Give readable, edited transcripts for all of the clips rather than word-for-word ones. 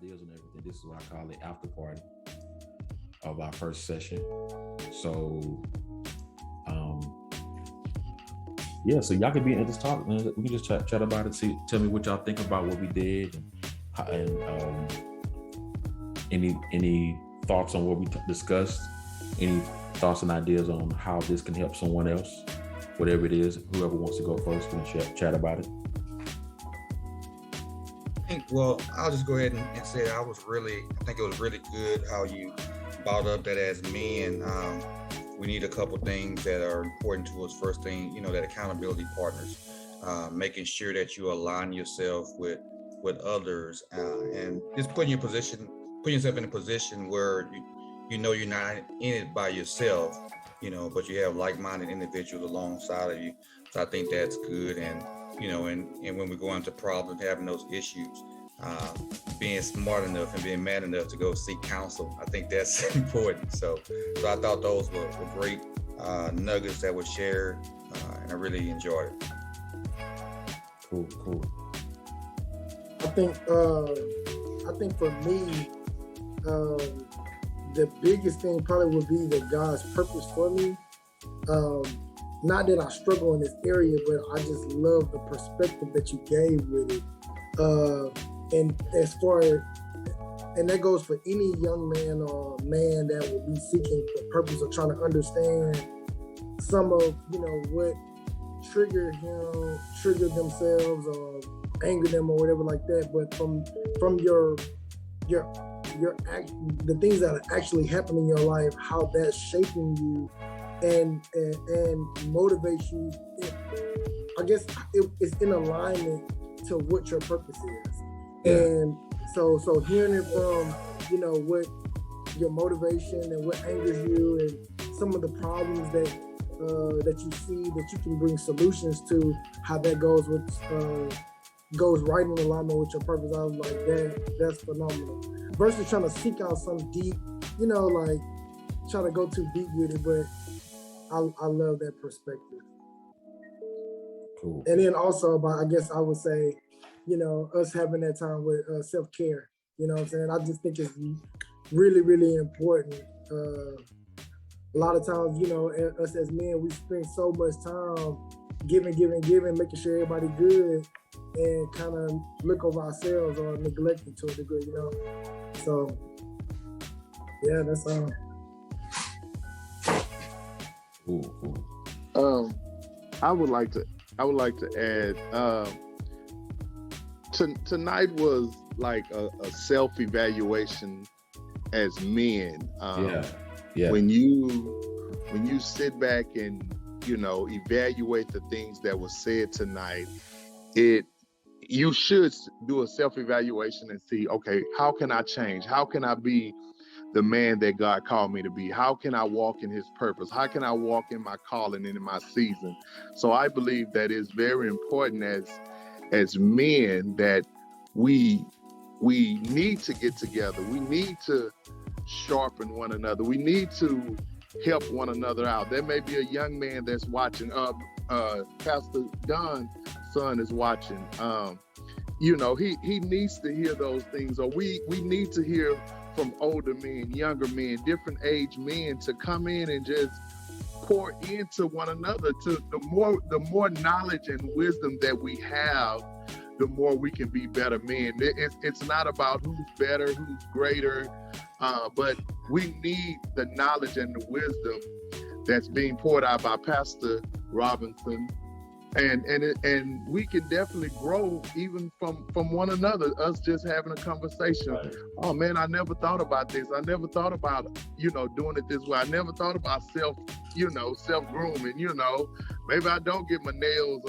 ideas and everything. This is what I call the after party of our first session. So, yeah, so y'all can be in this talk, man. We can just chat about it. Tell me what y'all think about what we did, and any thoughts on what we discussed. Any thoughts and ideas on how this can help someone else, whatever it is. Whoever wants to go first can chat about it. Well, I'll just go ahead and say I think it was really good how you brought up that as men, we need a couple things that are important to us. First thing, that accountability partners, making sure that you align yourself with others, and just putting yourself in a position where you're not in it by yourself, but you have like-minded individuals alongside of you. So I think that's good. And and when we go into problems, having those issues, being smart enough and being man enough to go seek counsel, I think that's important. So I thought those were great nuggets that were shared, and I really enjoyed it. Cool. I think for me, the biggest thing probably would be that God's purpose for me. Not that I struggle in this area, but I just love the perspective that you gave with it. And that goes for any young man or man that will be seeking the purpose of trying to understand some of, what triggered themselves or anger them or whatever like that. But from your the things that are actually happening in your life, how that's shaping you and motivates you. I guess it's in alignment to what your purpose is. Yeah. And so hearing it from, what your motivation and what angers you and some of the problems that you see that you can bring solutions to, how that goes right in alignment with your purpose. I was like, that's phenomenal. Versus trying to seek out some deep, like trying to go too deep with it, but I love that perspective. Cool. And then also about, I guess I would say, us having that time with self-care, what I'm saying? I just think it's really, really important. A lot of times, us as men, we spend so much time giving, making sure everybody good, and kind of look over ourselves or neglect it to a degree, So, yeah, that's all. Cool. I would like to add. Tonight was like a self-evaluation as men. Yeah. When you sit back and evaluate the things that were said tonight, you should do a self-evaluation and see, okay, how can I change? How can I be the man that God called me to be? How can I walk in his purpose? How can I walk in my calling and in my season? So I believe that it's very important as men that we need to get together. We need to sharpen one another. We need to help one another out. There may be a young man that's watching. Pastor Don's son is watching. He needs to hear those things, or we need to hear from older men, younger men, different age men to come in and just pour into one another. To the more knowledge and wisdom that we have, the more we can be better men. It's not about who's better, who's greater, but we need the knowledge and the wisdom that's being poured out by Pastor Robinson. And we can definitely grow even from one another, us just having a conversation. Right. Oh man, I never thought about this. I never thought about, doing it this way. I never thought about self-grooming, maybe I don't get my nails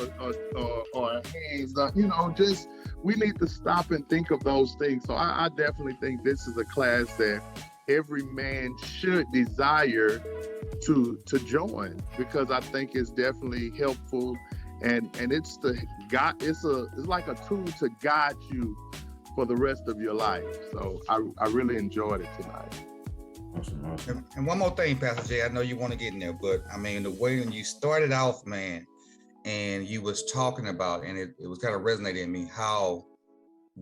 or hands done, just, we need to stop and think of those things. So I definitely think this is a class that every man should desire to join, because I think it's definitely helpful. And it's like a tool to guide you for the rest of your life. So I really enjoyed it tonight. Awesome. And one more thing, Pastor Jay, I know you want to get in there, but I mean, the way when you started off, man, and you was talking about, and it was kind of resonating in me, how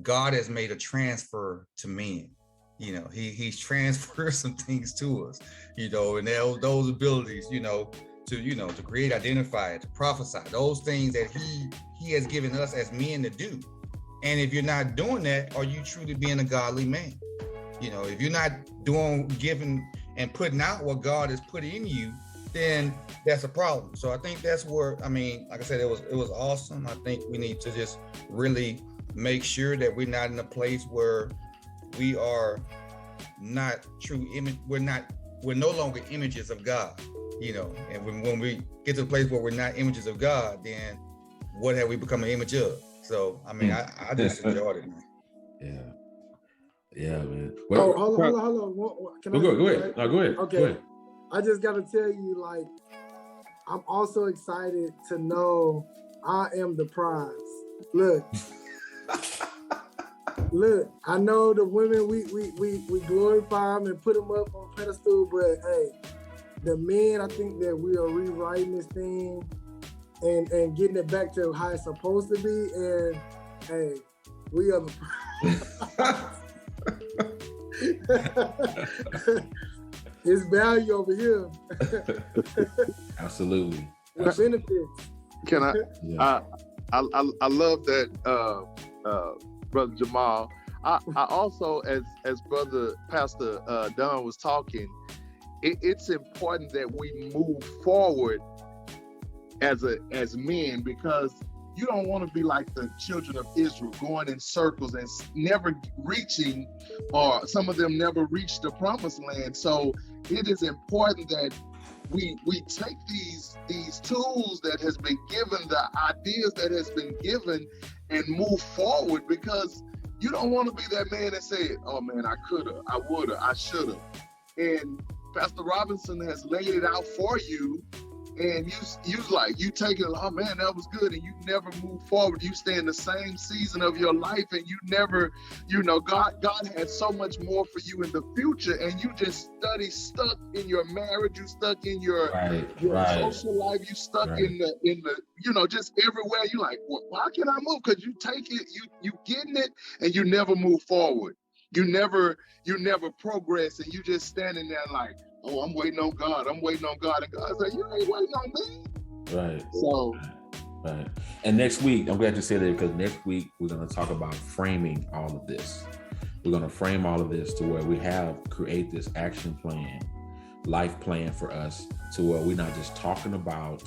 God has made a transfer to men. You know, he's transferred some things to us, you know, and those abilities, to create, identify, to prophesy, those things that he has given us as men to do. And if you're not doing that, are you truly being a godly man? You know, if you're not giving and putting out what God has put in you, then that's a problem. So I think that's where, like I said, it was awesome. I think we need to just really make sure that we're not in a place where we are not true image. We're no longer images of God, and when we get to a place where we're not images of God, then what have we become an image of? So, I just enjoyed it, man. Yeah, man. Well, hold on. Can go ahead. No, go ahead. Okay. Go ahead. I just got to tell you, like, I'm also excited to know I am the prize. Look, I know the women, we glorify them and put them up on pedestal, but hey, the men, I think that we are rewriting this thing and getting it back to how it's supposed to be. And hey, we are the prize. It's value over here. Absolutely. With benefits. Can I? Yeah. I love that, Brother Jamal. I also, as Brother Pastor Don was talking, it's important that we move forward as men, because you don't want to be like the children of Israel, going in circles and never reaching, or some of them never reached the promised land. So it is important that we take these tools that has been given, the ideas that has been given, and move forward, because you don't want to be that man that said, oh man, I coulda, I woulda, I shoulda. And Pastor Robinson has laid it out for you, and you take it, oh man, that was good, and you never move forward. You stay in the same season of your life, and you never, God has so much more for you in the future, and you just stuck in your marriage, you stuck in your social life, you stuck in the just everywhere. You like, well, why can't I move? Because you take it, you getting it, and you never move forward. You never progress, and you just standing there like, oh, I'm waiting on God. I'm waiting on God. And God's like, you ain't waiting on me. Right. So. Right. And next week, I'm glad you said that, because next week we're going to talk about framing all of this. We're going to frame all of this to where we create this action plan, life plan for us, to where we're not just talking about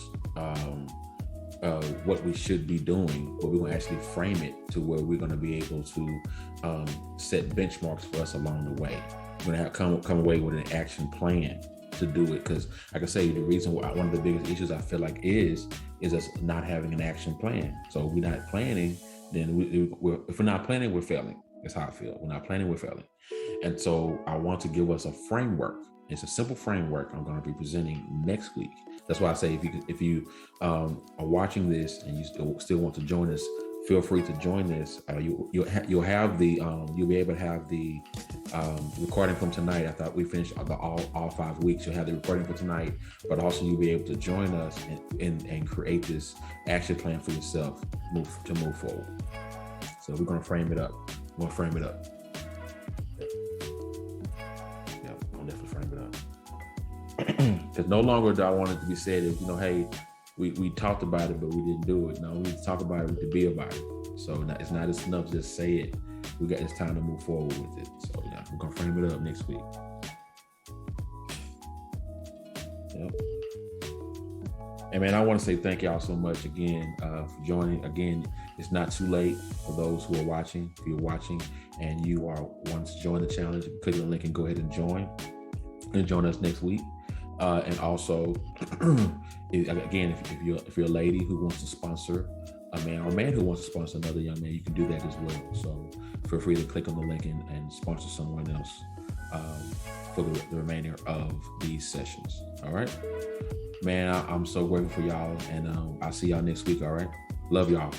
what we should be doing, but we're going to actually frame it to where we're going to be able to set benchmarks for us along the way. We're going to come away with an action plan to do it, because like I say, the reason why one of the biggest issues I feel like is us not having an action plan. So if we're not planning, then if we're not planning, we're failing. That's how I feel. We're not planning, we're failing. And so I want to give us a framework. It's a simple framework I'm going to be presenting next week. That's why I say if you are watching this and you still want to join us, feel free to join this. You'll be able to have the recording from tonight. I thought we finished all 5 weeks. You'll have the recording for tonight, but also you'll be able to join us and create this action plan for yourself to move forward. So we're going to frame it up. Yeah, I'll definitely frame it up. Because no longer do I want it to be said as, hey, we talked about it, but we didn't do it. No, we need to talk about it, we need to be about it. So it's not enough to just say it. It's time to move forward with it. So yeah, we're gonna frame it up next week. Yep. And man, I want to say thank y'all so much again for joining. Again, it's not too late for those who are watching. If you're watching and you want to join the challenge, click on the link and go ahead and join us next week. And also, again, if you're a lady who wants to sponsor a man, or a man who wants to sponsor another young man, you can do that as well. So feel free to click on the link and sponsor someone else for the remainder of these sessions. All right, man, I'm so grateful for y'all, and I'll see y'all next week. All right, love y'all.